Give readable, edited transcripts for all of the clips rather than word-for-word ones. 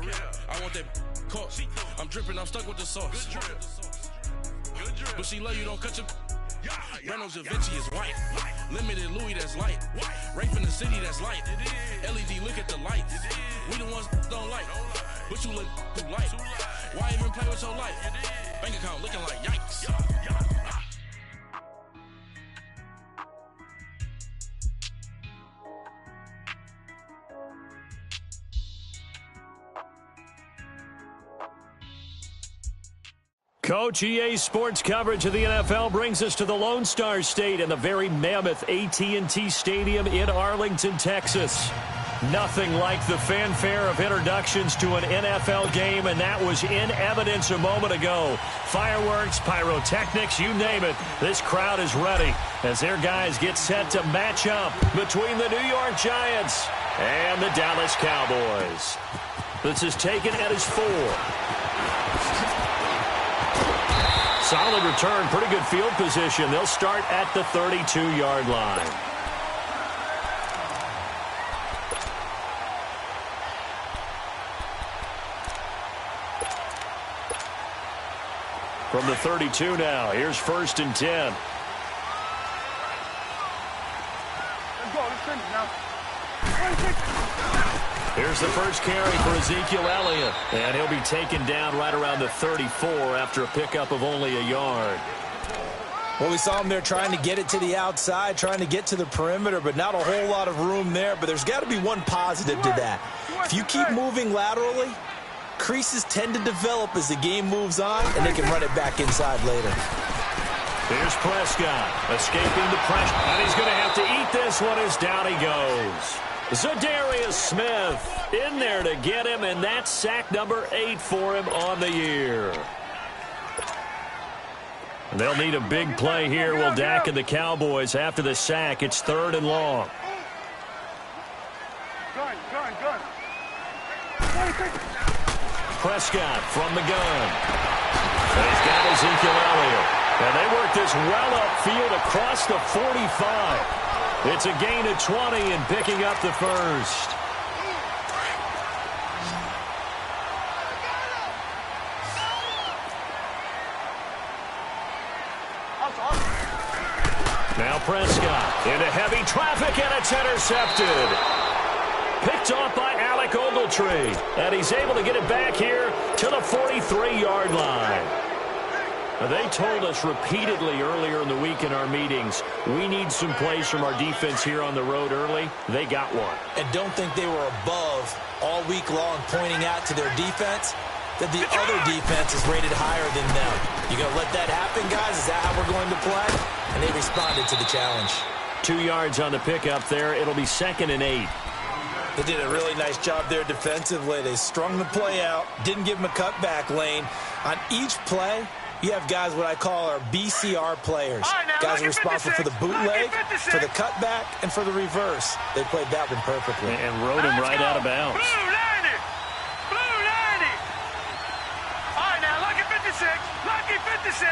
I want that caught. I'm dripping, I'm stuck with the sauce. But she love you, don't cut your. Reynolds Da Vinci is white. Limited Louis, that's light. Rape in the city, that's light. LED, look at the lights. We the ones don't like. But you look too light. Why even play with your life? Bank account looking like yikes. Coach, EA Sports coverage of the NFL brings us to the Lone Star State and the very mammoth AT&T Stadium in Arlington, Texas. Nothing like the fanfare of introductions to an NFL game, and that was in evidence a moment ago. Fireworks, pyrotechnics, you name it. This crowd is ready as their guys get set to match up between the New York Giants and the Dallas Cowboys. This is taken at his 4. Solid return, pretty good field position. They'll start at the 32-yard line. From the 32 now, here's 1st and 10. Let's go, let's finish now. Here's the first carry for Ezekiel Elliott, and he'll be taken down right around the 34 after a pickup of only a yard. Well, we saw him there trying to get it to the outside, trying to get to the perimeter, but not a whole lot of room there. But there's got to be one positive to that. If you keep moving laterally, creases tend to develop as the game moves on, and they can run it back inside later. Here's Prescott, escaping the pressure, and he's going to have to eat this one as down he goes. Zadarius Smith in there to get him, and that's sack number 8 for him on the year. They'll need a big play here. Will Dak and the Cowboys after the sack. It's 3rd and long. Gun. Prescott from the gun. And he's got Ezekiel Elliott. And they work this well upfield across the 45. It's a gain of 20 and picking up the first. Now Prescott into heavy traffic, and it's intercepted. Picked off by Alec Ogletree. And he's able to get it back here to the 43-yard line. They told us repeatedly earlier in the week in our meetings, we need some plays from our defense here on the road early. They got one. And don't think they were above all week long pointing out to their defense that the other defense is rated higher than them. You going to let that happen, guys? Is that how we're going to play? And they responded to the challenge. 2 yards on the pickup there. It'll be 2nd and 8. They did a really nice job there defensively. They strung the play out, didn't give them a cutback lane. On each play, you have guys what I call our BCR players. Guys are responsible for the bootleg, for the cutback, and for the reverse. They played that one perfectly. And rode him right out of bounds. Blue 90. Blue 90. All right, now, lucky 56. Lucky 56.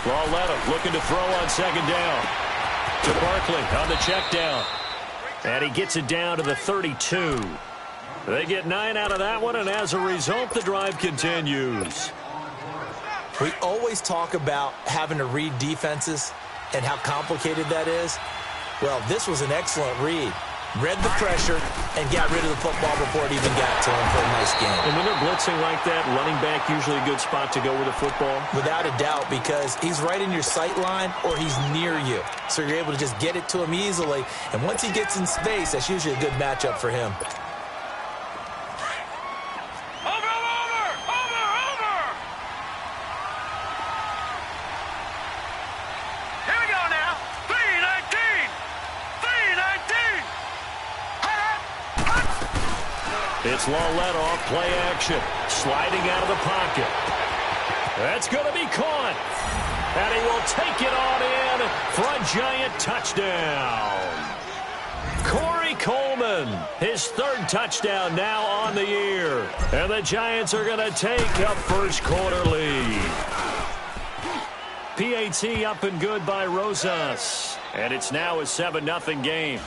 Lauletta looking to throw on 2nd down. To Barkley on the check down. And he gets it down to the 32. They get 9 out of that one, and as a result, the drive continues. We always talk about having to read defenses and how complicated that is. Well, this was an excellent read. Read the pressure and got rid of the football before it even got to him for a nice game. And when they're blitzing like that, running back usually a good spot to go with the football? Without a doubt, because he's right in your sight line or he's near you. So you're able to just get it to him easily. And once he gets in space, that's usually a good matchup for him. It's Lauletta off play action, sliding out of the pocket. That's going to be caught. And he will take it on in for a giant touchdown. Corey Coleman, his 3rd touchdown now on the year. And the Giants are going to take a first quarter lead. PAT up and good by Rosas. And it's now a 7-0 game.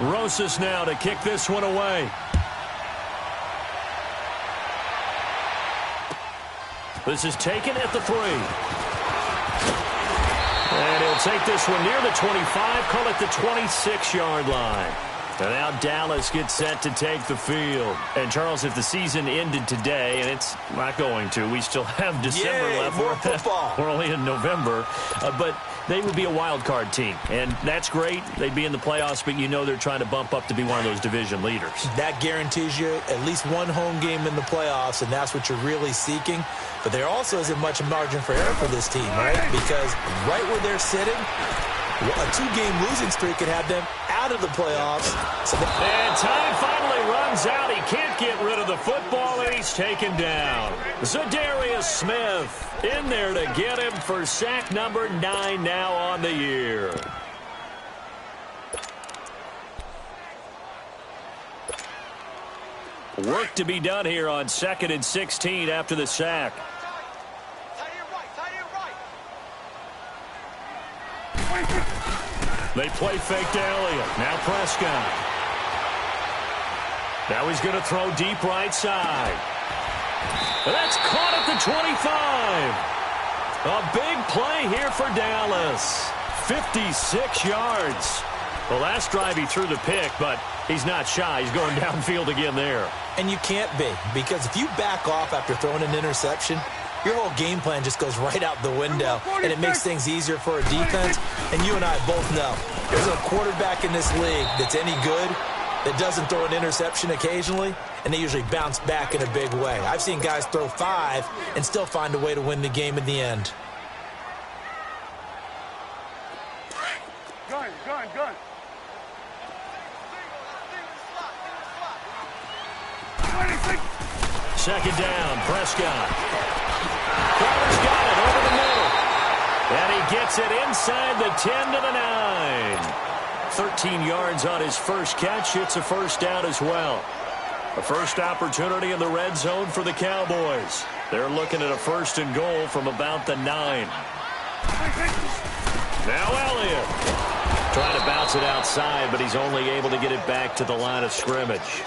Rosas now to kick this one away. This is taken at the 3. And he'll take this one near the 25, call it the 26-yard line. And now Dallas gets set to take the field. And, Charles, if the season ended today, and it's not going to, we still have December left. More football. We're only in November. But they would be a wild card team. And that's great. They'd be in the playoffs, but you know they're trying to bump up to be one of those division leaders. That guarantees you at least one home game in the playoffs, and that's what you're really seeking. But there also isn't much margin for error for this team, right? Because right where they're sitting, a 2-game losing streak could have them out of the playoffs. And time finally runs out. He can't get rid of the football, and he's taken down. Zadarius Smith in there to get him for sack number 9 now on the year. Work to be done here on 2nd and 16 after the sack. They play fake to Elliott. Now Prescott. Now he's going to throw deep right side. And that's caught at the 25. A big play here for Dallas. 56 yards. The last drive he threw the pick, but he's not shy. He's going downfield again there. And you can't be, because if you back off after throwing an interception, your whole game plan just goes right out the window, and it makes things easier for a defense. And you and I both know there's a quarterback in this league that's any good that doesn't throw an interception occasionally, and they usually bounce back in a big way. I've seen guys throw 5 and still find a way to win the game in the end. Gun. Second down, Prescott. Crowder's got it over the middle. And he gets it inside the 10 to the 9. 13 yards on his first catch. It's a first down as well. A first opportunity in the red zone for the Cowboys. They're looking at a 1st and goal from about the 9. Now Elliott. Trying to bounce it outside, but he's only able to get it back to the line of scrimmage.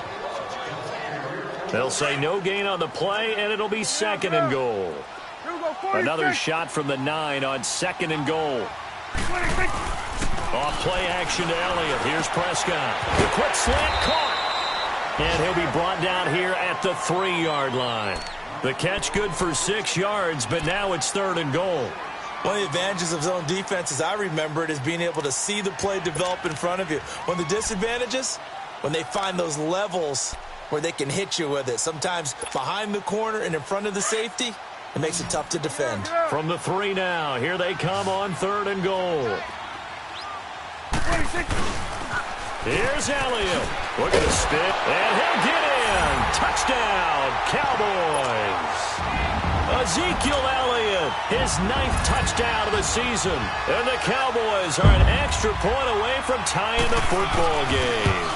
They'll say no gain on the play, and it'll be 2nd and goal. Another shot from the 9 on 2nd and goal. Off play action to Elliott. Here's Prescott. The quick slant caught. And he'll be brought down here at the 3-yard line. The catch good for 6 yards, but now it's 3rd and goal. One of the advantages of zone defense, as I remember it, is being able to see the play develop in front of you. One of the disadvantages, when they find those levels where they can hit you with it. Sometimes behind the corner and in front of the safety, it makes it tough to defend. From the 3 now, here they come on 3rd and goal. Here's Elliott. Looking to spit, and he'll get in. Touchdown, Cowboys. Ezekiel Elliott, his 9th touchdown of the season. And the Cowboys are an extra point away from tying the football game.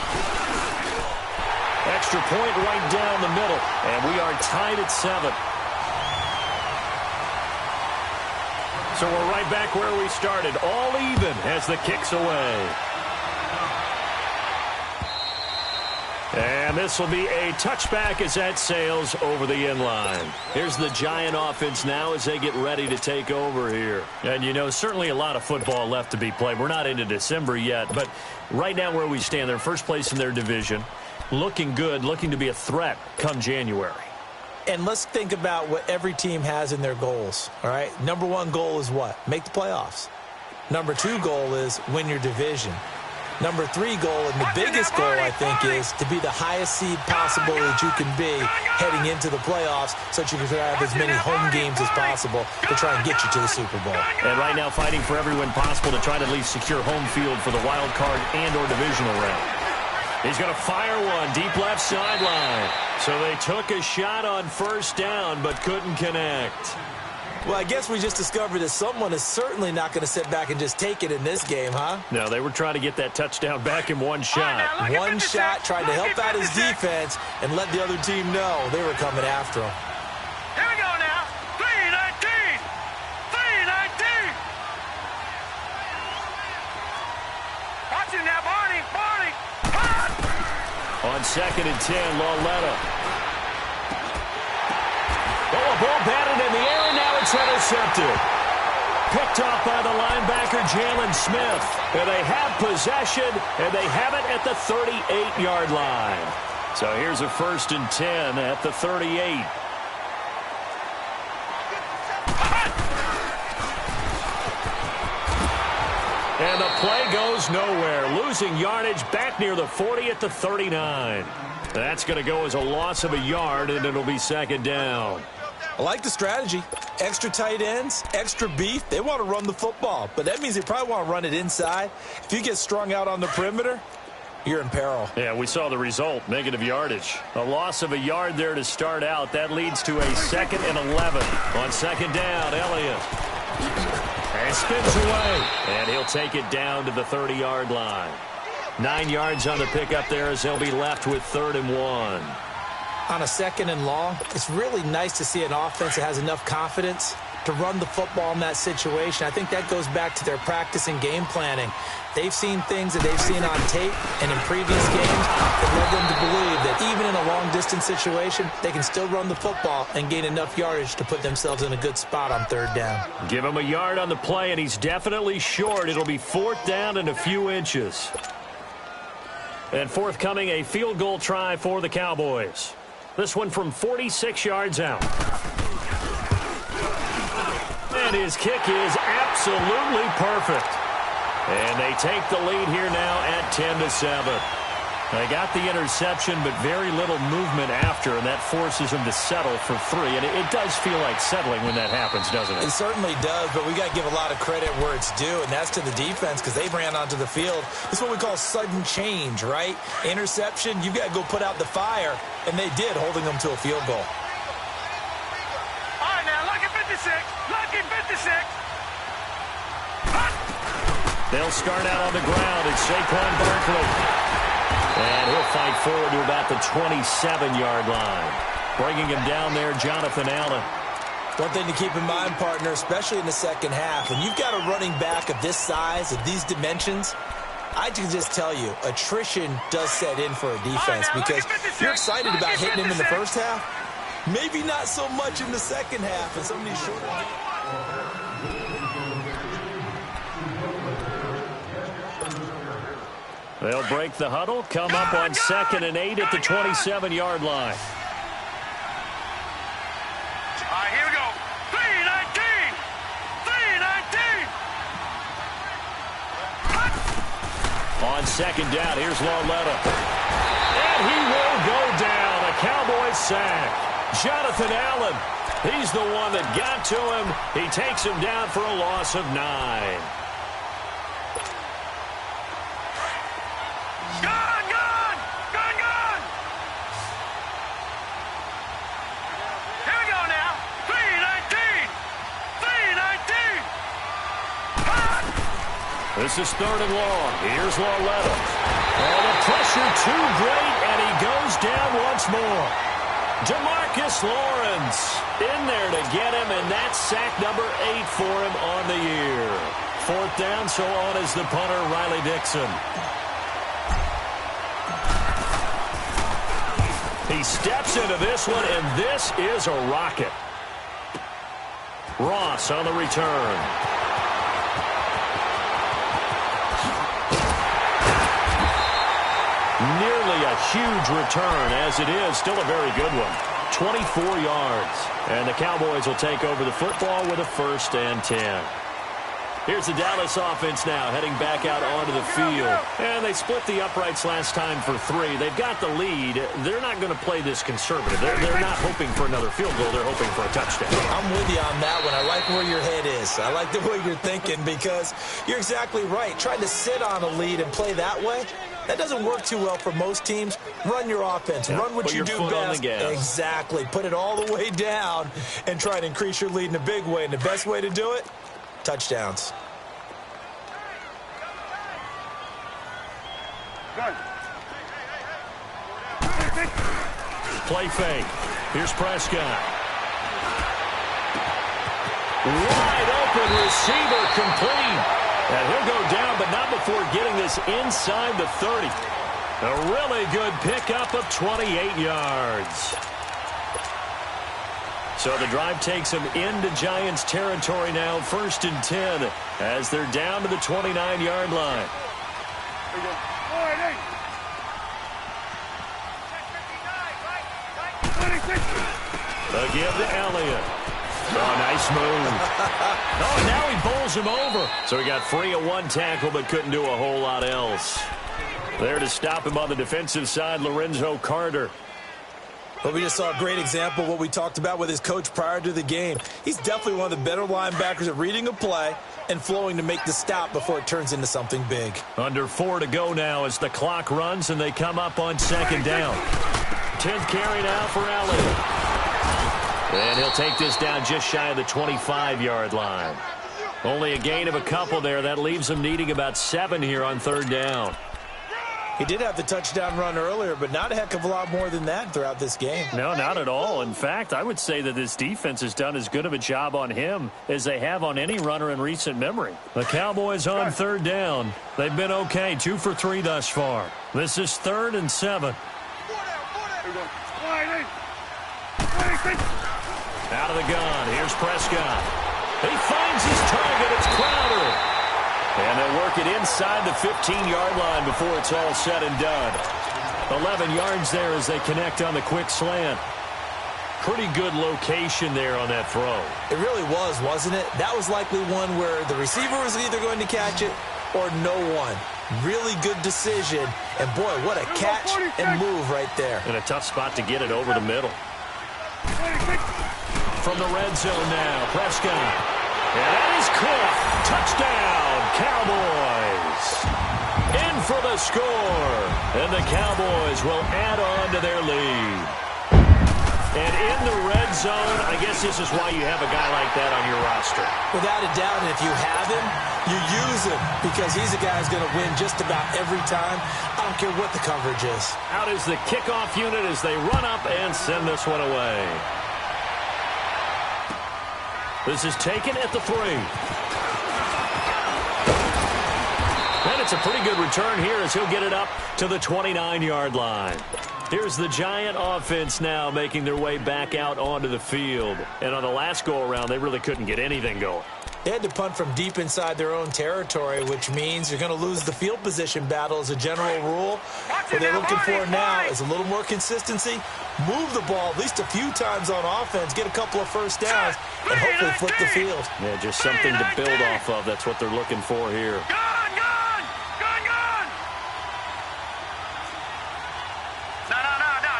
Extra point right down the middle, and we are tied at 7. So we're right back where we started, all even as the kick's away. And this will be a touchback as that sails over the inline. Here's the Giant offense now as they get ready to take over here. And, you know, certainly a lot of football left to be played. We're not into December yet, but right now where we stand, they're first place in their division. Looking good, looking to be a threat come January. And let's think about what every team has in their goals, all right? Number 1 goal is what? Make the playoffs. Number 2 goal is win your division. Number 3 goal, and the biggest goal, I think, is to be the highest seed possible that you can be heading into the playoffs so that you can have as many home games as possible to try and get you to the Super Bowl. And right now fighting for every win possible to try to at least secure home field for the wild card and or divisional round. He's going to fire one deep left sideline. So they took a shot on 1st down but couldn't connect. Well, I guess we just discovered that someone is certainly not going to sit back and just take it in this game, huh? No, they were trying to get that touchdown back in one shot. One shot, trying to help out his defense and let the other team know they were coming after him. Here we go now. 3-19. 3-19. 2nd and 10, Lauletta. Oh, a ball batted in the air, and now it's intercepted. Picked off by the linebacker, Jalen Smith. And they have possession, and they have it at the 38-yard line. So here's a 1st and 10 at the 38. And the play goes nowhere. Losing yardage back near the 40 at the 39. That's going to go as a loss of a yard, and it'll be 2nd down. I like the strategy. Extra tight ends, extra beef. They want to run the football, but that means they probably want to run it inside. If you get strung out on the perimeter, you're in peril. Yeah, we saw the result, negative yardage. A loss of a yard there to start out. That leads to a 2nd and 11. On 2nd down, Elliott. And spins away. And he'll take it down to the 30-yard line. 9 yards on the pickup there as they'll be left with 3rd and 1. On a 2nd and long, it's really nice to see an offense that has enough confidence to run the football in that situation. I think that goes back to their practice and game planning. They've seen things that they've seen on tape and in previous games that led them to believe that even in a long-distance situation, they can still run the football and gain enough yardage to put themselves in a good spot on 3rd down. Give him a yard on the play, and he's definitely short. It'll be 4th down and a few inches. And forthcoming, a field goal try for the Cowboys. This one from 46 yards out. And his kick is absolutely perfect. And they take the lead here now at 10-7. They got the interception, but very little movement after, and that forces them to settle for 3. And it does feel like settling when that happens, doesn't it? It certainly does, but we got to give a lot of credit where it's due, and that's to the defense because they ran onto the field. This is what we call sudden change, right? Interception, you've got to go put out the fire, and they did, holding them to a field goal. All right, now, lucky 56. Lucky 56. They'll start out on the ground. It's Saquon Barkley. And he'll fight forward to about the 27-yard line. Bringing him down there, Jonathan Allen. One thing to keep in mind, partner, especially in the second half, when you've got a running back of this size, of these dimensions, I can just tell you, attrition does set in for a defense because you're excited about hitting him in the first half. Maybe not so much in the second half. And some of these shorter games. They'll break the huddle, come up on 2nd and 8 at the 27-yard line. All right, here we go. 3-19. 3-19. On 2nd down, here's Lauletta. And he will go down. A Cowboys sack. Jonathan Allen, he's the one that got to him. He takes him down for a loss of 9. This is 3rd and long. Here's Lauletta. Oh, the pressure too great, and he goes down once more. DeMarcus Lawrence in there to get him, and that's sack number 8 for him on the year. 4th down, so on is the punter, Riley Dixon. He steps into this one, and this is a rocket. Ross on the return. Nearly a huge return, as it is still a very good one. 24 yards. And the Cowboys will take over the football with a 1st and 10. Here's the Dallas offense now, heading back out onto the field. And they split the uprights last time for 3. They've got the lead. They're not going to play this conservative. They're not hoping for another field goal. They're hoping for a touchdown. I'm with you on that one. I like where your head is. I like the way you're thinking because you're exactly right. Trying to sit on a lead and play that way, that doesn't work too well for most teams. Run your offense. Run what you do best. Exactly. Put it all the way down and try to increase your lead in a big way. And the best way to do it, touchdowns. Play fake. Here's Prescott. Wide open receiver complete. And he'll go down, but not before getting this inside the 30. A really good pickup of 28 yards. So the drive takes them into Giants territory now, 1st and 10, as they're down to the 29-yard line. The give to Elliott. Oh, nice move. Oh, now he bowls him over. So he got free of one tackle but couldn't do a whole lot else. There to stop him on the defensive side, Lorenzo Carter. Well, we just saw a great example of what we talked about with his coach prior to the game. He's definitely one of the better linebackers at reading a play and flowing to make the stop before it turns into something big. Under 4 to go now as the clock runs and they come up on 2nd down. 10th carry now for Elliott. And he'll take this down just shy of the 25-yard line. Only a gain of a couple there. That leaves him needing about 7 here on 3rd down. He did have the touchdown run earlier, but not a heck of a lot more than that throughout this game. No, not at all. In fact, I would say that this defense has done as good of a job on him as they have on any runner in recent memory. The Cowboys on 3rd down. They've been okay, 2 for 3 thus far. This is 3rd and 7. Out of the gun. Here's Prescott. He finds his target. It's Crowder. And they'll work it inside the 15-yard line before it's all said and done. 11 yards there as they connect on the quick slant. Pretty good location there on that throw. It really was, wasn't it? That was likely one where the receiver was either going to catch it or no one. Really good decision. And, boy, what a catch and move right there. And a tough spot to get it over the middle. From the red zone now, Prescott. And that is caught. Touchdown, Cowboys. In for the score. And the Cowboys will add on to their lead. And in the red zone, I guess this is why you have a guy like that on your roster. Without a doubt, and if you have him, you use him because he's a guy who's going to win just about every time. I don't care what the coverage is. Out is the kickoff unit as they run up and send this one away. This is taken at the 3. And it's a pretty good return here as he'll get it up to the 29-yard line. Here's the Giant offense now making their way back out onto the field. And on the last go-around, they really couldn't get anything going. They had to punt from deep inside their own territory, which means you're going to lose the field position battle as a general rule. What they're looking for now is a little more consistency, move the ball at least a few times on offense, get a couple of first downs, and hopefully flip the field. Yeah, just something to build off of. That's what they're looking for here. No,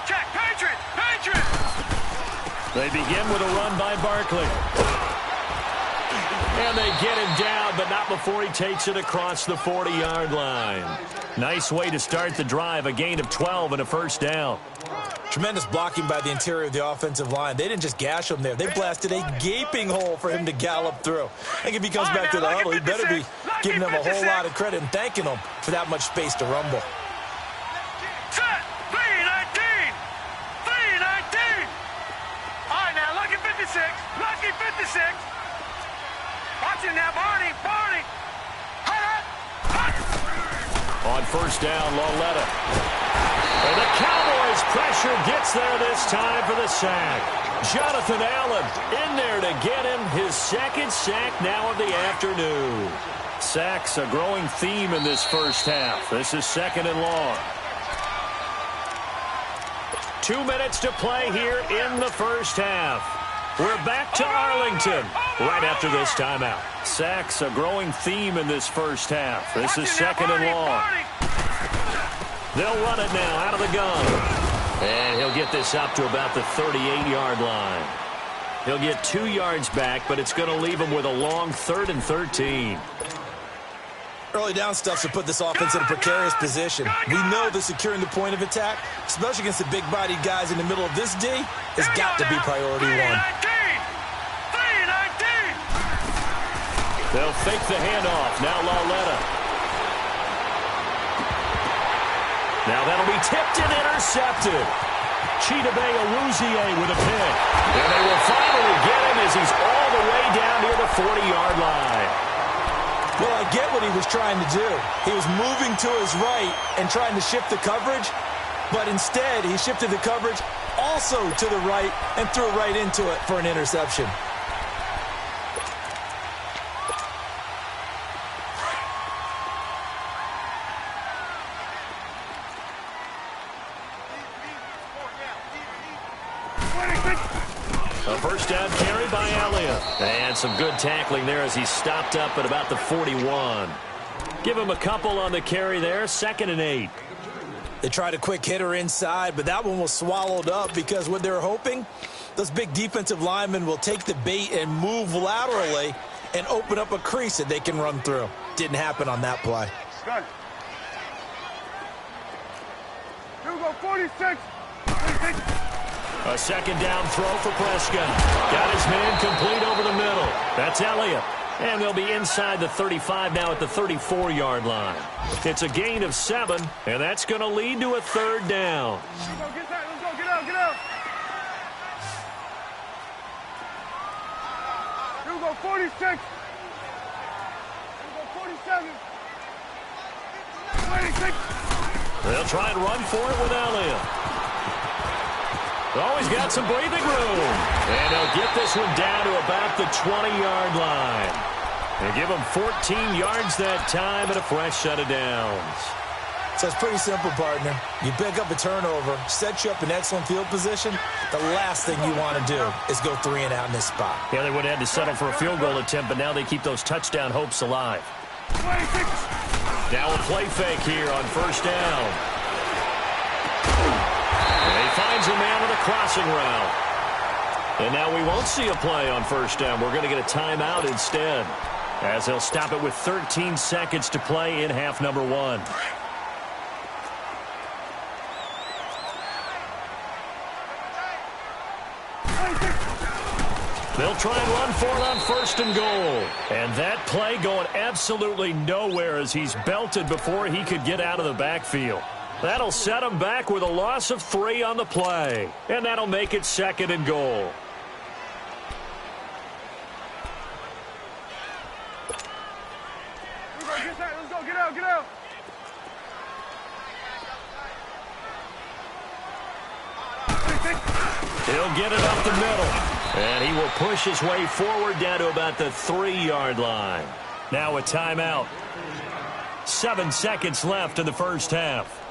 check, Patriot! They begin with a run by Barkley. And they get him down, but not before he takes it across the 40-yard line. Nice way to start the drive, a gain of 12 and a first down. Tremendous blocking by the interior of the offensive line. They didn't just gash him there. They blasted a gaping hole for him to gallop through. I think if he comes back to the huddle, he better be giving them a whole lot of credit and thanking them for that much space to rumble. Set! 3-19! 3-19! All right, now, lucky 56. Lucky 56. Watch it now, Barney! On first down, Lauletta. And the Cowboys pressure gets there this time for the sack. Jonathan Allen in there to get him his 2nd sack now of the afternoon. Sacks a growing theme in this first half. This is 2nd and long. 2 minutes to play here in the first half. We're back to Arlington right after this timeout. Sacks a growing theme in this first half. This is 2nd and long. They'll run it now out of the gun. And he'll get this up to about the 38-yard line. He'll get 2 yards back, but it's going to leave him with a long 3rd and 13. Early down stuff should put this offense in a precarious position. We know that securing the point of attack, especially against the big-bodied guys in the middle of this D, has got to be priority 1. 3-19! They'll fake the handoff. Now Lauletta. Now that'll be tipped and intercepted. Chidobe Awuzie with a pick. And they will finally get him as he's all the way down near the 40-yard line. Well, I get what he was trying to do. He was moving to his right and trying to shift the coverage, but instead he shifted the coverage also to the right and threw right into it for an interception. A first down carry by Elliott. And some good tackling there as he stopped up at about the 41. Give him a couple on the carry there. 2nd and 8. They tried a quick hitter inside, but that one was swallowed up because what they're hoping, those big defensive linemen will take the bait and move laterally and open up a crease that they can run through. Didn't happen on that play. Good. Here we go, 46. 46. A 2nd down throw for Prescott. Got his man complete over the middle. That's Elliott. And they'll be inside the 35 now at the 34-yard line. It's a gain of 7, and that's going to lead to a 3rd down. Let's go, get that. Let's go, get out, get out. Here we go, 46. Here we go, 47. 26. They'll try and run for it with Elliott. Oh, he's got some breathing room. And he'll get this one down to about the 20-yard line. And give him 14 yards that time and a fresh set of downs. So it's pretty simple, partner. You pick up a turnover, set you up in excellent field position. The last thing you want to do is go 3 and out in this spot. Yeah, they would have had to settle for a field goal attempt, but now they keep those touchdown hopes alive. 26. Now a play fake here on first down. And he finds a man with a crossing route. And now we won't see a play on first down. We're going to get a timeout instead, as they'll stop it with 13 seconds to play in half number 1. They'll try and run for it on 1st and goal. And that play going absolutely nowhere as he's belted before he could get out of the backfield. That'll set him back with a loss of 3 on the play. And that'll make it 2nd and goal. Let's go, get out, get out. He'll get it up the middle. And he will push his way forward down to about the 3-yard line. Now a timeout. 7 seconds left in the first half.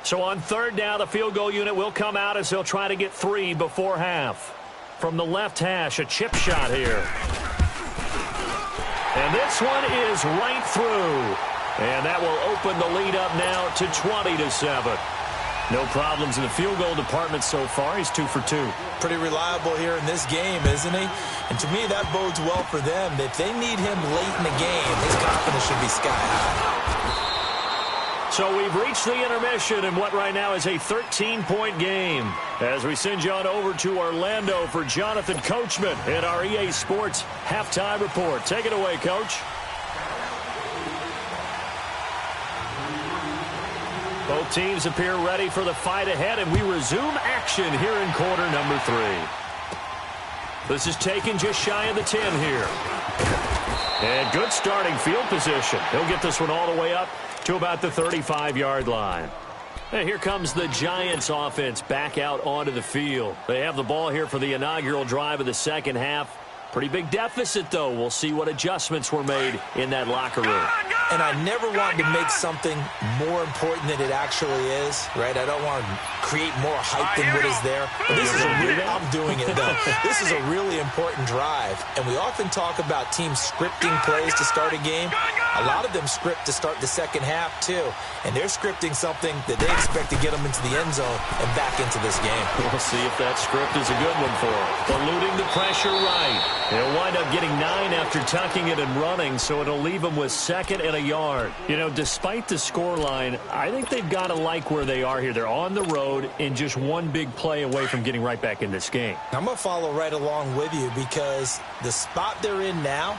So on 3rd down, the field goal unit will come out as they'll try to get 3 before half. From the left hash, a chip shot here. And this one is right through. And that will open the lead up now to 20-7. No problems in the field goal department so far. He's 2 for 2. Pretty reliable here in this game, isn't he? And to me, that bodes well for them. If they need him late in the game, his confidence should be sky high. So we've reached the intermission in what right now is a 13-point game. As we send you on over to Orlando for Jonathan Coachman in our EA Sports Halftime Report. Take it away, Coach. Both teams appear ready for the fight ahead, and we resume action here in quarter number 3. This is taken just shy of the 10 here. And good starting field position. He'll get this one all the way up to about the 35-yard line. And here comes the Giants offense back out onto the field. They have the ball here for the inaugural drive of the second half. Pretty big deficit, though. We'll see what adjustments were made in that locker room. And I never wanted to make something more important than it actually is, right? I don't want to create more hype than what is there. But this is I'm doing it, though. This is a really important drive. And we often talk about teams scripting plays to start a game. A lot of them script to start the second half, too. And they're scripting something that they expect to get them into the end zone and back into this game. We'll see if that script is a good one for them. Eluding the pressure right. He'll wind up getting 9 after tucking it and running, so it'll leave him with 2nd and a yard. You know, despite the scoreline, I think they've got to like where they are here. They're on the road and just one big play away from getting right back in this game. I'm going to follow right along with you because the spot they're in now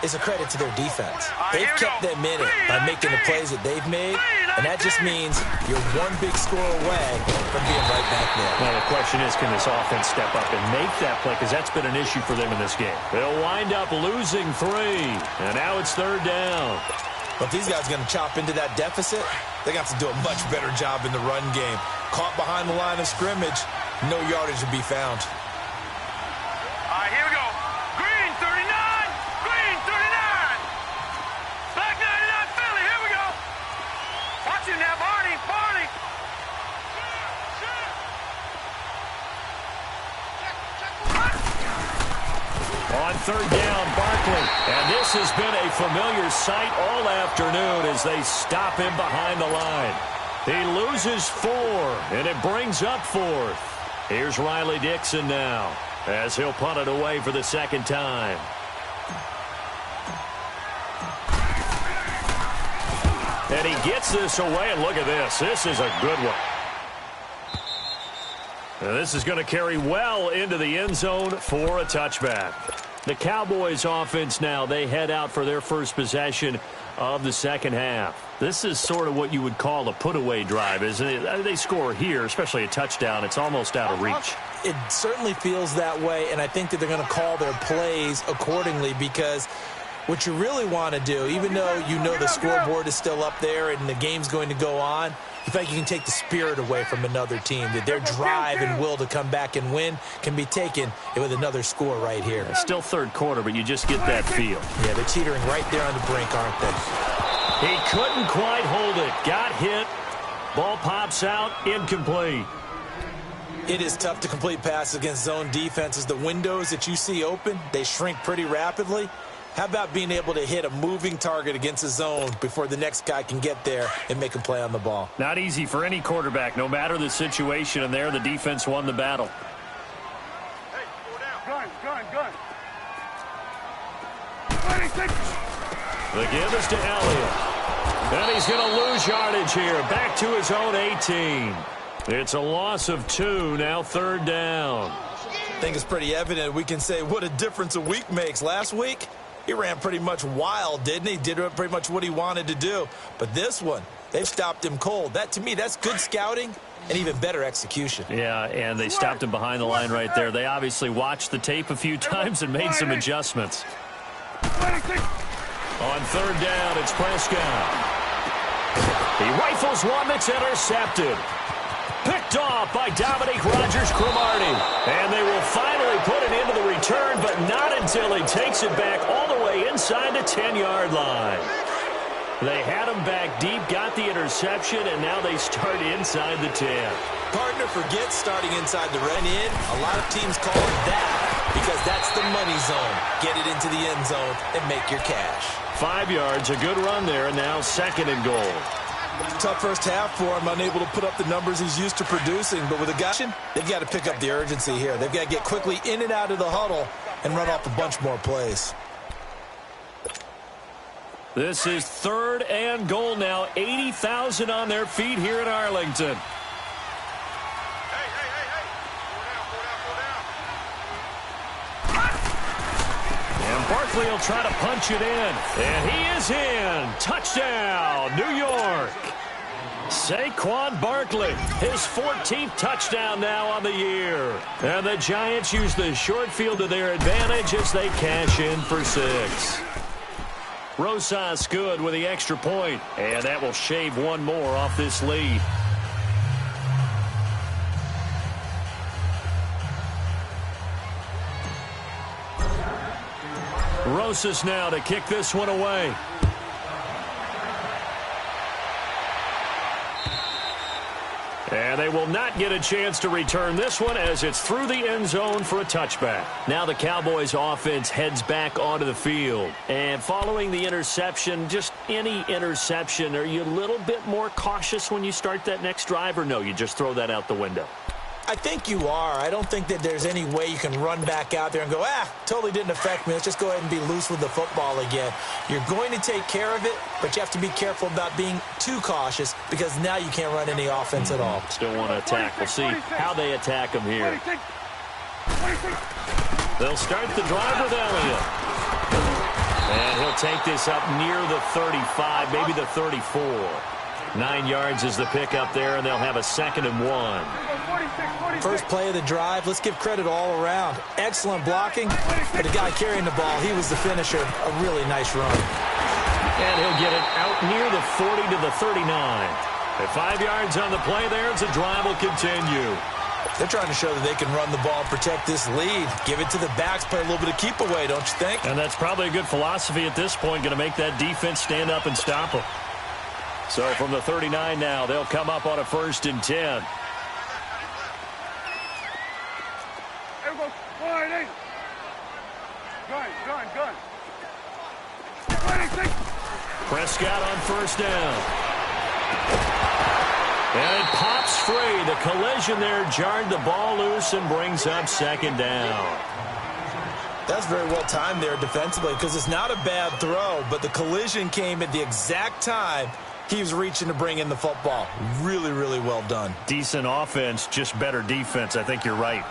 is a credit to their defense. They've kept them in it by making the plays that they've made. And that just means you're one big score away from being right back there. Now, the question is, can this offense step up and make that play? Because that's been an issue for them in this game. They'll wind up losing 3. And now it's 3rd down. But if these guys are going to chop into that deficit, they're going to have to do a much better job in the run game. Caught behind the line of scrimmage, no yardage to be found. All right, here we go. Green 39. Green 39. Black 99 Philly. Here we go. Watch him now, Barney. Barney. On 3rd down, Barkley. And this has been a familiar sight all afternoon as they stop him behind the line. He loses 4, and it brings up 4th. Here's Riley Dixon now as he'll punt it away for the 2nd time. And he gets this away, and look at this. This is a good one. And this is going to carry well into the end zone for a touchback. The Cowboys offense now, they head out for their first possession of the 2nd half. This is sort of what you would call a put-away drive, isn't it? They score here, especially a touchdown. It's almost out of reach. It certainly feels that way, and I think that they're going to call their plays accordingly because what you really want to do, even though you know the scoreboard is still up there and the game's going to go on, you think you can take the spirit away from another team, that their drive and will to come back and win can be taken with another score right here. It's still 3rd quarter, but you just get that feel. Yeah, they're teetering right there on the brink, aren't they? He couldn't quite hold it. Got hit. Ball pops out. Incomplete. It is tough to complete passes against zone defenses. The windows that you see open, they shrink pretty rapidly. How about being able to hit a moving target against a zone before the next guy can get there and make a play on the ball? Not easy for any quarterback, no matter the situation, and there the defense won the battle. Hey, go down. Gun. The give is to Elliott. And he's going to lose yardage here. Back to his own 18. It's a loss of 2, now 3rd down. I think it's pretty evident. We can say what a difference a week makes. Last week, he ran pretty much wild, didn't he? Did pretty much what he wanted to do. But this one, they've stopped him cold. That, to me, that's good scouting and even better execution. Yeah, and they stopped him behind the line right there. They obviously watched the tape a few times and made some adjustments. On 3rd down, it's Prescott. He rifles one that's intercepted. Picked off by Dominique Rodgers-Cromartie. And they will finally put it into the return, but not until he takes it back all the way inside the 10-yard line. They had him back deep, got the interception, and now they start inside the 10. Partner forgets starting inside the red in. A lot of teams call it that because that's the money zone. Get it into the end zone and make your cash. 5 yards, a good run there, and now 2nd and goal. Tough first half for him, unable to put up the numbers he's used to producing. But with a guy, they've got to pick up the urgency here. They've got to get quickly in and out of the huddle and run off a bunch more plays. This is 3rd and goal now. 80,000 on their feet here in Arlington. Hey. Go down. And Barkley will try to punch it in. And he is in. Touchdown, New York. Saquon Barkley, his 14th touchdown now on the year. And the Giants use the short field to their advantage as they cash in for 6. Rosas good with the extra point, and that will shave one more off this lead. Rosas now to kick this one away. And they will not get a chance to return this one as it's through the end zone for a touchback. Now the Cowboys offense heads back onto the field. And following the interception, just any interception, are you a little bit more cautious when you start that next drive, or no, you just throw that out the window? I think you are. I don't think that there's any way you can run back out there and go, totally didn't affect me. Let's just go ahead and be loose with the football again. You're going to take care of it, but you have to be careful about being too cautious because now you can't run any offense at all. Still want to attack. We'll see how they attack him here. They'll start the drive with Elliott. And he'll take this up near the 35, maybe the 34. 9 yards is the pickup there, and they'll have a 2nd and 1. First play of the drive. Let's give credit all around. Excellent blocking. But the guy carrying the ball, he was the finisher. A really nice run. And he'll get it out near the 40 to the 39. At 5 yards on the play there, as the drive will continue. They're trying to show that they can run the ball and protect this lead. Give it to the backs, play a little bit of keep away, don't you think? And that's probably a good philosophy at this point, going to make that defense stand up and stop them. So from the 39 now, they'll come up on a 1st and 10. Prescott on 1st down. And it pops free. The collision there jarred the ball loose and brings up 2nd down. That's very well timed there defensively because it's not a bad throw, but the collision came at the exact time he was reaching to bring in the football. Really, really well done. Decent offense, just better defense. I think you're right.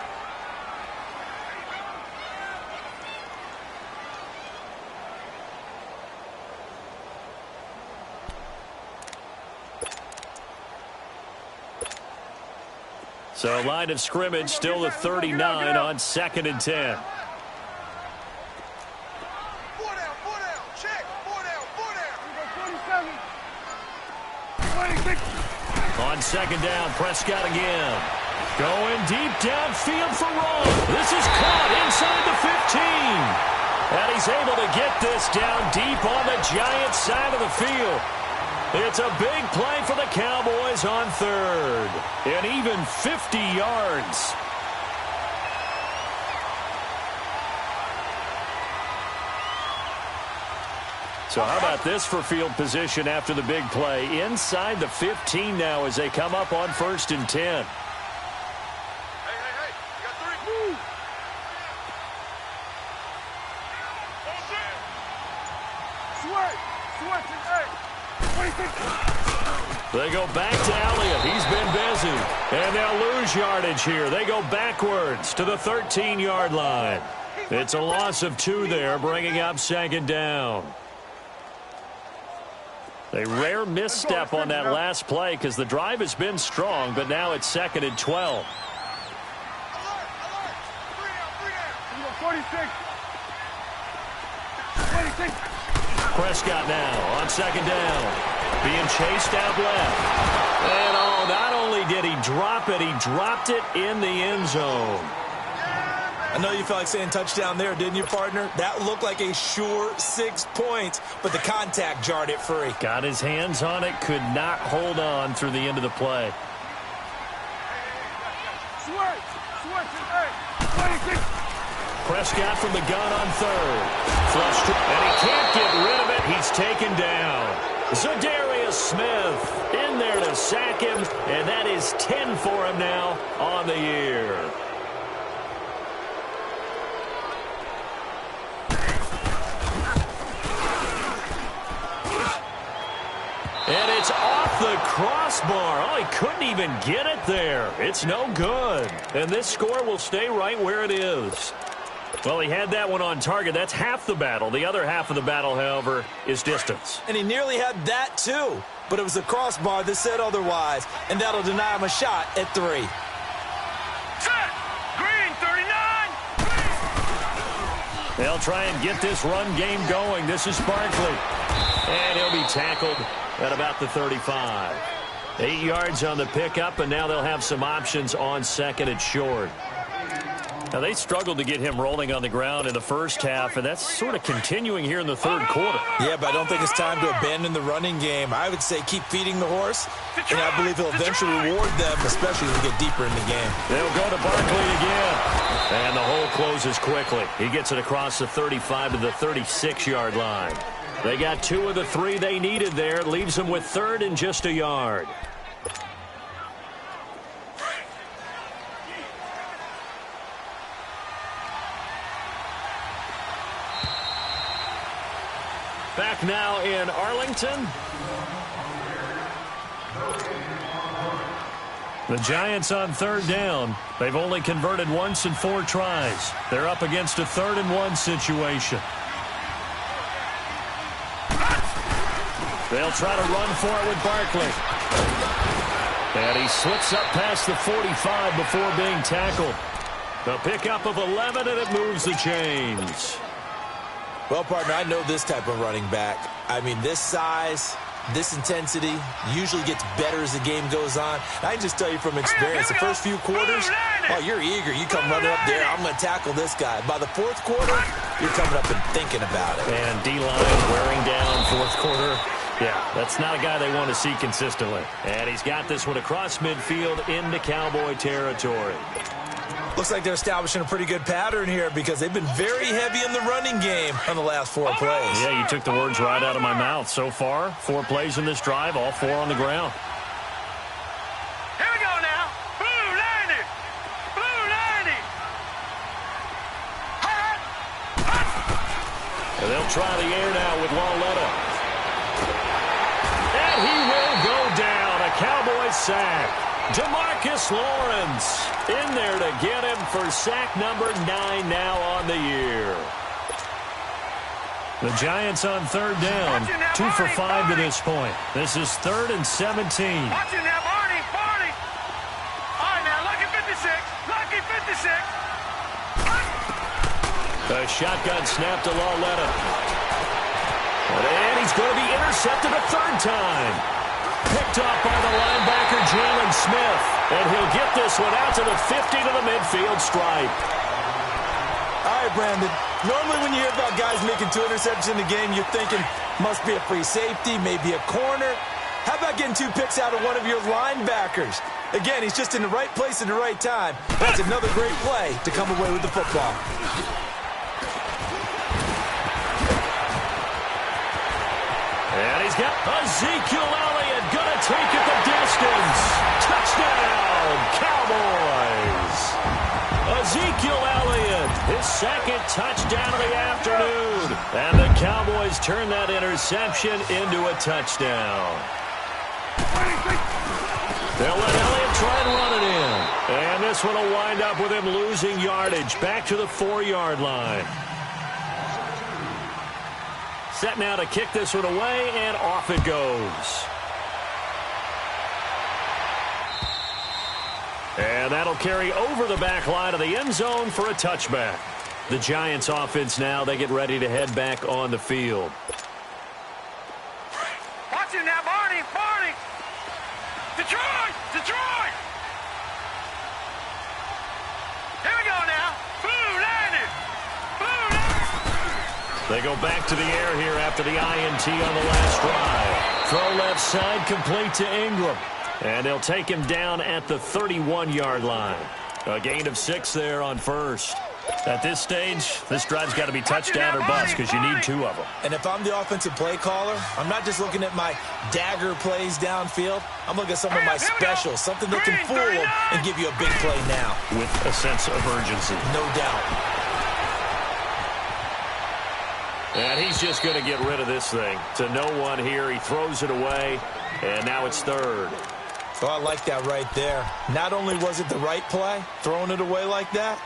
So line of scrimmage still the 39 on 2nd and 10. On 2nd down, Prescott again. Going deep downfield for Rowe. This is caught inside the 15. And he's able to get this down deep on the Giants side of the field. It's a big play for the Cowboys on 3rd. And even 50 yards. So how about this for field position after the big play? Inside the 15 now as they come up on 1st and 10. Hey, you got 3. Move. They go back to Elliott. He's been busy. And they'll lose yardage here. They go backwards to the 13-yard line. It's a loss of 2 there, bringing up 2nd down. A rare misstep on that last play because the drive has been strong, but now it's 2nd and 12. 46. Prescott now on 2nd down. Being chased out left. And oh, not only did he drop it, he dropped it in the end zone. I know you felt like saying touchdown there, didn't you, partner? That looked like a sure 6 points, but the contact jarred it free. Got his hands on it, could not hold on through the end of the play. Prescott from the gun on 3rd. Flushed, and he can't get rid of it. He's taken down. Zadarius Smith in there to sack him, and that is 10 for him now on the year. And it's off the crossbar. Oh, he couldn't even get it there. It's no good. And this score will stay right where it is. Well, he had that one on target. That's half the battle. The other half of the battle, however, is distance. And he nearly had that, too. But it was the crossbar that said otherwise. And that'll deny him a shot at 3. Set. Green, 39. They'll try and get this run game going. This is Barkley. And he'll be tackled at about the 35. 8 yards on the pickup, and now they'll have some options on 2nd and short. Now, they struggled to get him rolling on the ground in the first half, and that's sort of continuing here in the 3rd quarter. Yeah, but I don't think it's time to abandon the running game. I would say keep feeding the horse, and I believe he'll eventually reward them, especially as we get deeper in the game. They'll go to Barkley again. And the hole closes quickly. He gets it across the 35 to the 36-yard line. They got 2 of the 3 they needed there. Leaves them with 3rd and just a yard. Back now in Arlington. The Giants on 3rd down. They've only converted once in 4 tries. They're up against a 3rd and 1 situation. They'll try to run for it with Barkley. And he slips up past the 45 before being tackled. The pickup of 11, and it moves the chains. Well, partner, I know this type of running back. I mean, this size, this intensity usually gets better as the game goes on. I can just tell you from experience, the first few quarters, oh, you're eager. You come running up there, I'm going to tackle this guy. By the fourth quarter, you're coming up and thinking about it. And D-line wearing down fourth quarter. Yeah, that's not a guy they want to see consistently. And he's got this one across midfield into Cowboy territory. Looks like they're establishing a pretty good pattern here because they've been very heavy in the running game on the last 4 plays. Yeah, you took the words right out of my mouth. So far, 4 plays in this drive, all 4 on the ground. Here we go now. Blue 90. Blue 90. And they'll try the air now with Lauletta. And he will go down. A Cowboy sack. DeMarcus Lawrence in there to get him for sack number 9 now on the year. The Giants on third down. 2 for 5 to this point. This is 3rd and 17. Watch it now, Barney. Barney. All right, now, lucky 56. Lucky 56. A shotgun snap to Lauletta. And he's going to be intercepted a 3rd time. Picked off by the linebacker, Jalen Smith. And he'll get this one out to the 50 to the midfield stripe. All right, Brandon. Normally when you hear about guys making 2 interceptions in the game, you're thinking must be a free safety, maybe a corner. How about getting 2 picks out of one of your linebackers? Again, he's just in the right place at the right time. That's another great play to come away with the football. And he's got Ezekiel Elliott going to take it the distance. Touchdown, Cowboys. Ezekiel Elliott, his 2nd touchdown of the afternoon. And the Cowboys turn that interception into a touchdown. They'll let Elliott try and run it in. And this one will wind up with him losing yardage back to the 4-yard line. Set now to kick this one away, and off it goes. And that'll carry over the back line of the end zone for a touchback. The Giants offense now, they get ready to head back on the field. Watch it now, Barney. Barney. Detroit. Detroit. Here we go now. Blue 90. Blue 90. They go back to the air here after the INT on the last drive. Throw left side complete to Ingram. And they'll take him down at the 31-yard line. A gain of 6 there on first. At this stage, this drive's got to be touchdown or bust because you need 2 of them. And if I'm the offensive play caller, I'm not just looking at my dagger plays downfield. I'm looking at some of my specials, something that can fool them and give you a big play now. With a sense of urgency. No doubt. And he's just going to get rid of this thing. To no one here. He throws it away, and now it's 3rd. Oh, I like that right there. Not only was it the right play, throwing it away like that,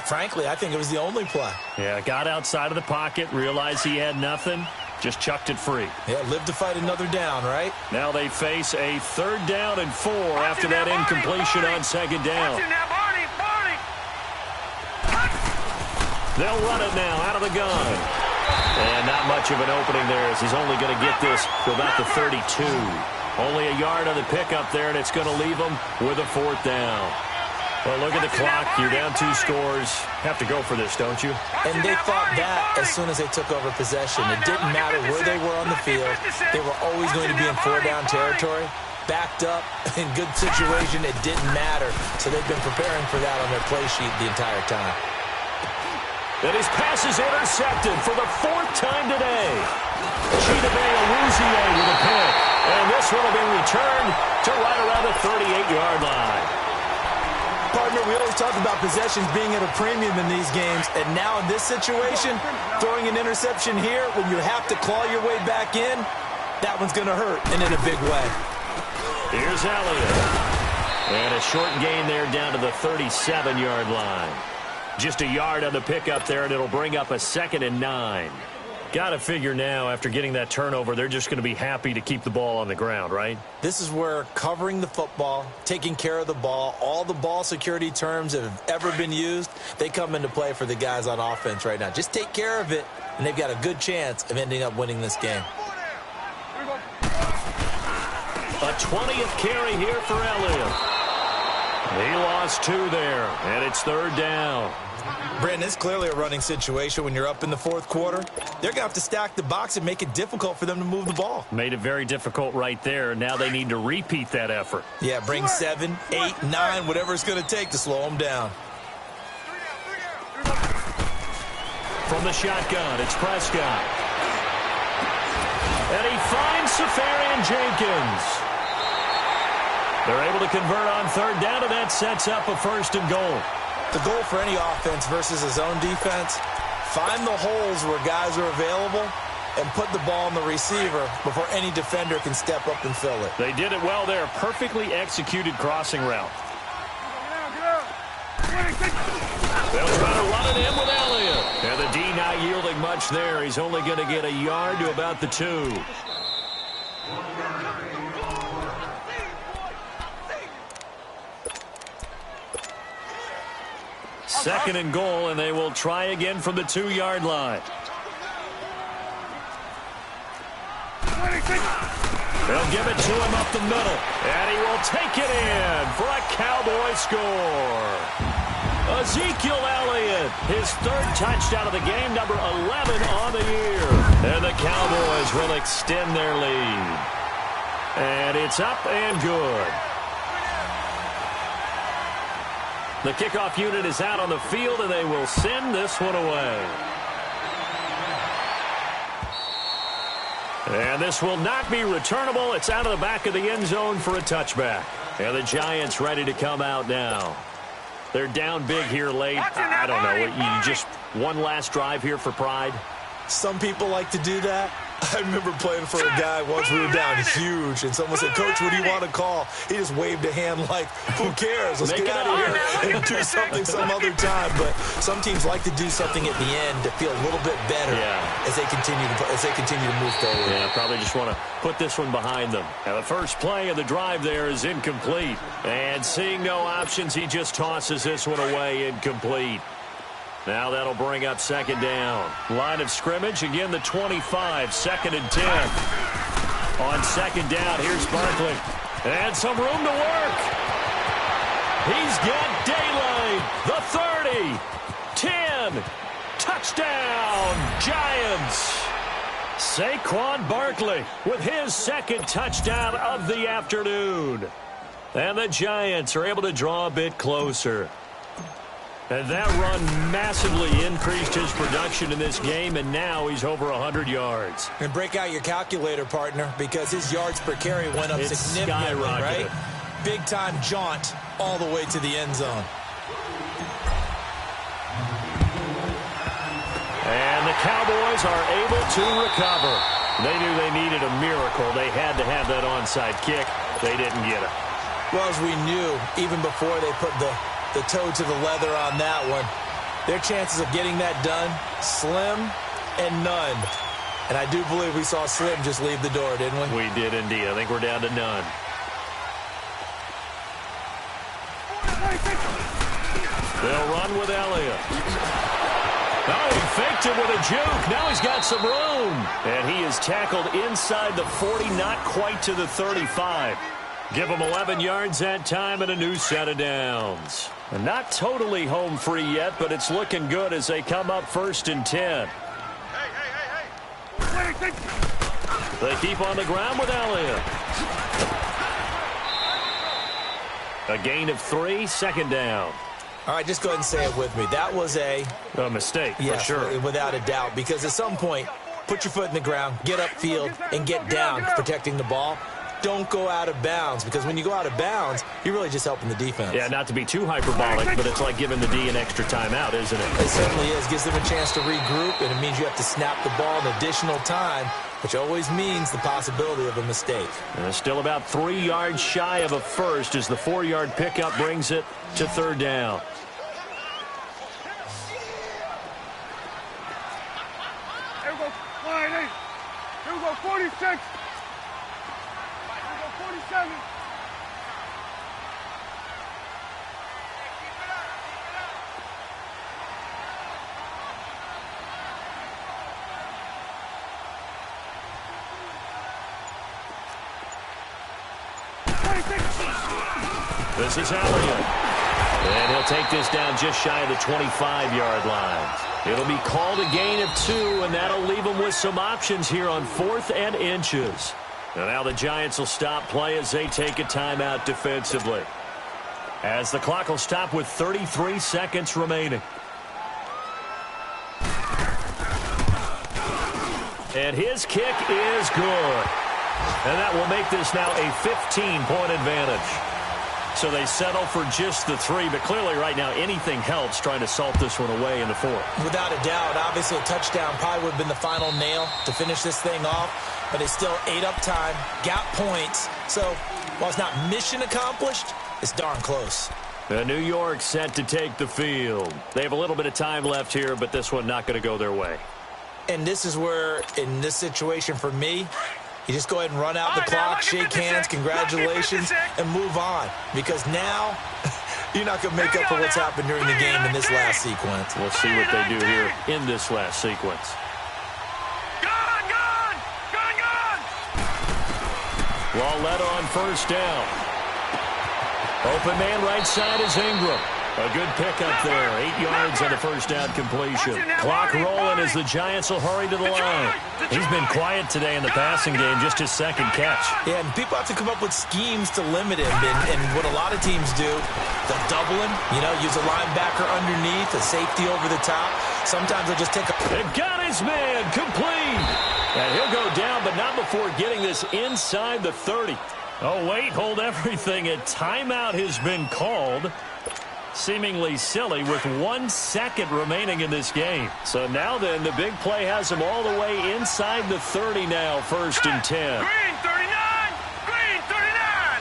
frankly, I think it was the only play. Yeah, got outside of the pocket, realized he had nothing, just chucked it free. Yeah, live to fight another down, right? Now they face a 3rd down and 4 after that incompletion on 2nd down. They'll run it now out of the gun. And not much of an opening there as he's only going to get this to about the 32. Only a yard on the pickup there, and it's going to leave him with a 4th down. Well, look at the clock. You're down 2 scores. Have to go for this, don't you? And they fought that as soon as they took over possession. It didn't matter where they were on the field. They were always going to be in 4-down territory. Backed up, in good situation, it didn't matter. So they've been preparing for that on their play sheet the entire time. And his pass is intercepted for the 4th time today. Chidobe with a pick. And this one will be returned to right around the 38-yard line. Partner, we always talk about possessions being at a premium in these games. And now in this situation, throwing an interception here when you have to claw your way back in, that one's going to hurt, and in a big way. Here's Elliott. And a short gain there down to the 37-yard line. Just a yard on the pickup there, and it'll bring up a 2nd and 9. Got to figure now, after getting that turnover, they're just going to be happy to keep the ball on the ground, right? This is where covering the football, taking care of the ball, all the ball security terms that have ever been used, they come into play for the guys on offense right now. Just take care of it, and they've got a good chance of ending up winning this game. A 20th carry here for Elliott. He lost 2 there, and it's 3rd down. Brandon, it's clearly a running situation when you're up in the 4th quarter. They're going to have to stack the box and make it difficult for them to move the ball. Made it very difficult right there. Now they need to repeat that effort. Yeah, bring 7, 8, 9, whatever it's going to take to slow them down. From the shotgun, it's Prescott. And he finds Safarian Jenkins. They're able to convert on 3rd down, and that sets up a 1st and goal. The goal for any offense versus his own defense, find the holes where guys are available and put the ball on the receiver before any defender can step up and fill it. They did it well there. Perfectly executed crossing route. They'll try to run it in with Elliott. And the D not yielding much there. He's only going to get a yard to about the 2. Second and goal, and they will try again from the 2-yard line. They'll give it to him up the middle, and he will take it in for a Cowboy score. Ezekiel Elliott, his 3rd touchdown of the game, number 11 on the year. And the Cowboys will extend their lead. And it's up and good. The kickoff unit is out on the field, and they will send this one away. And this will not be returnable. It's out of the back of the end zone for a touchback. And the Giants ready to come out now. They're down big here late. I don't know. You just one last drive here for pride? Some people like to do that. I remember playing for a guy once we were down huge, and someone said, "Coach, what do you want to call?" He just waved a hand like, "Who cares? Let's get out of here and do something some other time." But some teams like to do something at the end to feel a little bit better as they continue to move forward. Yeah, probably just want to put this one behind them. Now, the first play of the drive there is incomplete. And seeing no options, he just tosses this one away, incomplete. Now that'll bring up 2nd down. Line of scrimmage, again the 25, 2nd and 10. On 2nd down, here's Barkley. And some room to work. He's got daylight. The 30, 10, touchdown, Giants. Saquon Barkley with his 2nd touchdown of the afternoon. And the Giants are able to draw a bit closer. And that run massively increased his production in this game, and now he's over 100 yards. And break out your calculator, partner, because his yards per carry went up significantly, right? Big-time jaunt all the way to the end zone. And the Cowboys are able to recover. They knew they needed a miracle. They had to have that onside kick. They didn't get it. Well, as we knew, even before they put the toe to the leather on that one, their chances of getting that done, slim and none. And I do believe we saw Slim just leave the door, didn't we? We did indeed. I think we're down to none. They'll run with Elliott. Oh, he faked it with a juke. Now he's got some room. And he is tackled inside the 40, not quite to the 35. Give him 11 yards that time and a new set of downs. And not totally home free yet, but it's looking good as they come up 1st and 10. They keep on the ground with Elliott. A gain of 3, 2nd down. All right, just go ahead and say it with me. That was a mistake, for sure. Without a doubt, because at some point, put your foot in the ground, get upfield, and get down protecting the ball. Don't go out of bounds, because when you go out of bounds, you're really just helping the defense. Yeah, not to be too hyperbolic, but it's like giving the D an extra timeout, isn't it? It certainly is. Gives them a chance to regroup, and it means you have to snap the ball in additional time, which always means the possibility of a mistake. And still about 3 yards shy of a first as the 4-yard pickup brings it to 3rd down. This is Elliott. And he'll take this down just shy of the 25-yard line. It'll be called a gain of 2, and that'll leave them with some options here on 4th and inches. And now the Giants will stop play as they take a timeout defensively. As the clock will stop with 33 seconds remaining. And his kick is good. And that will make this now a 15-point advantage. So they settle for just the 3, but clearly right now anything helps trying to salt this one away in the 4th. Without a doubt, obviously a touchdown probably would have been the final nail to finish this thing off, but it's still ate up time, got points. So while it's not mission accomplished, it's darn close. New York set to take the field. They have a little bit of time left here, but this one not going to go their way. And this is where, in this situation for me, you just go ahead and run out the clock, shake hands, congratulations, and move on. Because now, you're not going to make up for what's happened during the game in this last sequence. We'll see what they do here in this last sequence. Lauletta on first down. Open man right side is Ingram. A good pickup there. 8 yards on the first down completion. Clock rolling as the Giants will hurry to the line. He's been quiet today in the passing game, just his second catch. Yeah, and people have to come up with schemes to limit him. And what a lot of teams do, they'll double him, use a linebacker underneath, a safety over the top. Sometimes they'll just take a... They've got his man complete. And he'll go down, but not before getting this inside the 30. Oh, wait, hold everything. A timeout has been called. Seemingly silly with 1 second remaining in this game. So now then, the big play has them all the way inside the 30 now, 1st and 10. Green 39! Green 39!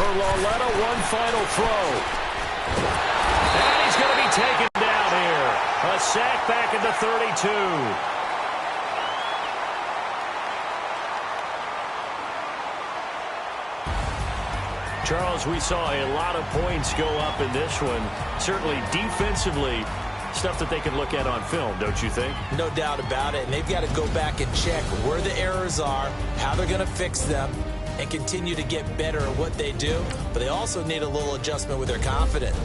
For Lauletta, one final throw. And he's going to be taken down here. A sack back at the 32. Charles, we saw a lot of points go up in this one. Certainly defensively, stuff that they can look at on film, don't you think? No doubt about it. And they've got to go back and check where the errors are, how they're going to fix them, and continue to get better at what they do. But they also need a little adjustment with their confidence.